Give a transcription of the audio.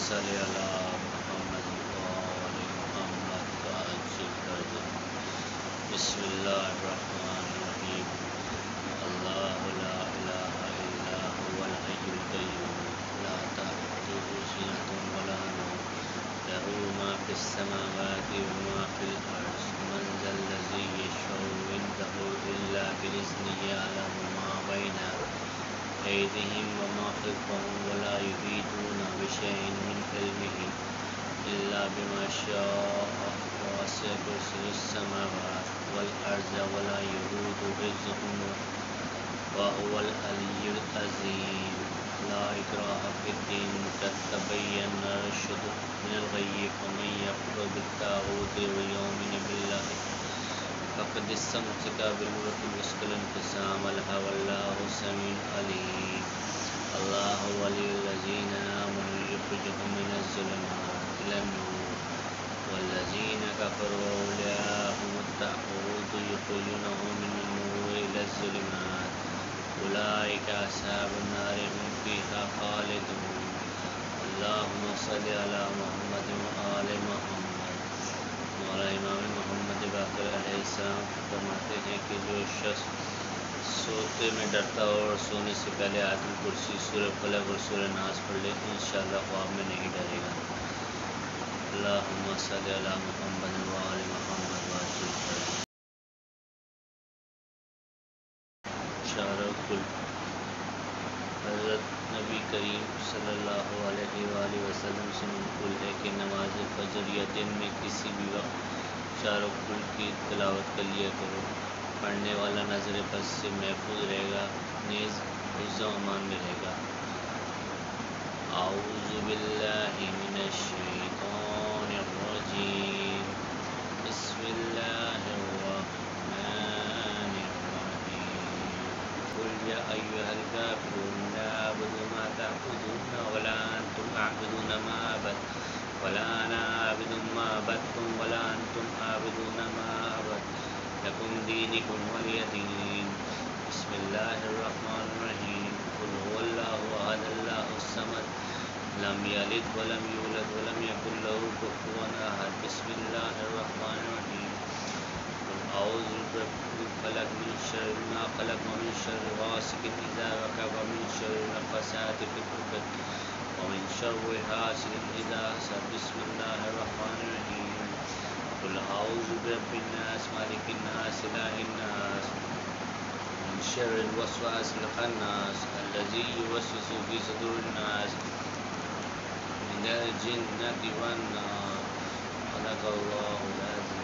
صل علی محمد وآل محمد وعجل فرجهم بسم اللہ الرحمن الرحیم اللہ لا الہ الا هو الحی القیوم لا تأخذه سنة ولا نوم له ما في السماوات وما في الأرض من ذا الذي يشفع عنده إلا بإذنه يعلم ما بين أيديهم وما خلفهم ولا يحيطون بشيء من علمه إلا بما شاء وسع كرسيه السماوات والأرض ولا يؤوده حفظهما وهو العلي العظيم لا إكراه في الدين قد تبين الرشد من الغي فمن يكفر بالطاغوت ويؤمن بالله فقد استمسك بالعروة الوثقى لا انفصام لها والله سميع عليم الله ولي الذين آمنوا يخرجهم من الظلمات إلى النور والذين كفروا أولياءهم الطاغوت يخرجونهم من النور إلى الظلمات أولئك أصحاب النار هم فيها خالدون اللهم صل على محمد وآل محمد مولا امام محمد باقر علیہ السلام فرماتے ہیں کہ جو شخص سوتے میں ڈرتا ہو اور سونے سے پہلے آیت الکرسی سورہ فلق اور سورہ ناس پڑھ لے انشاءاللہ خواب میں نہیں ڈرے گا اللہم صلی علی محمد وآل محمد وعجل فرجهم شارق حضرت نبی کریم صلی اللہ علیہ وآلہ وسلم سے منقول ہے کہ نماز فجر یا دن میں کسی بھی وقت شارق کل کی تلاوت کر لیا کرو پڑھنے والا نظر بد سے محفوظ رہے گا نیز حفظ و امان میں رہے گا اعوذ باللہ من الشیطان الرجیم بسم اللہ الرحمن الرحیم قل یا ایہا الکافرون لا اعبد ما تعبدون ولا انتم عابدون ما اعبد ولا انا عابد ما عبدتم ولا انتم عابدون ما اعبد لكم دينكم ولي دين بسم الله الرحمن الرحيم قل هو الله احد الله الصمد لم يلد ولم يولد ولم يكن له كفوا احد بسم الله الرحمن الرحيم قل اعوذ برب الفلق من شر ما خلق ومن شر غاسق اذا وقب ومن شر النفاثات في العقد ومن شر حاسد اذا حسد بسم الله الرحمن الرحيم قل اعوذ برب الناس مالك الناس اله الناس من شر الوسواس الخناس الذي يوسوس في صدور الناس من الجنة والناس صدق الله العظيم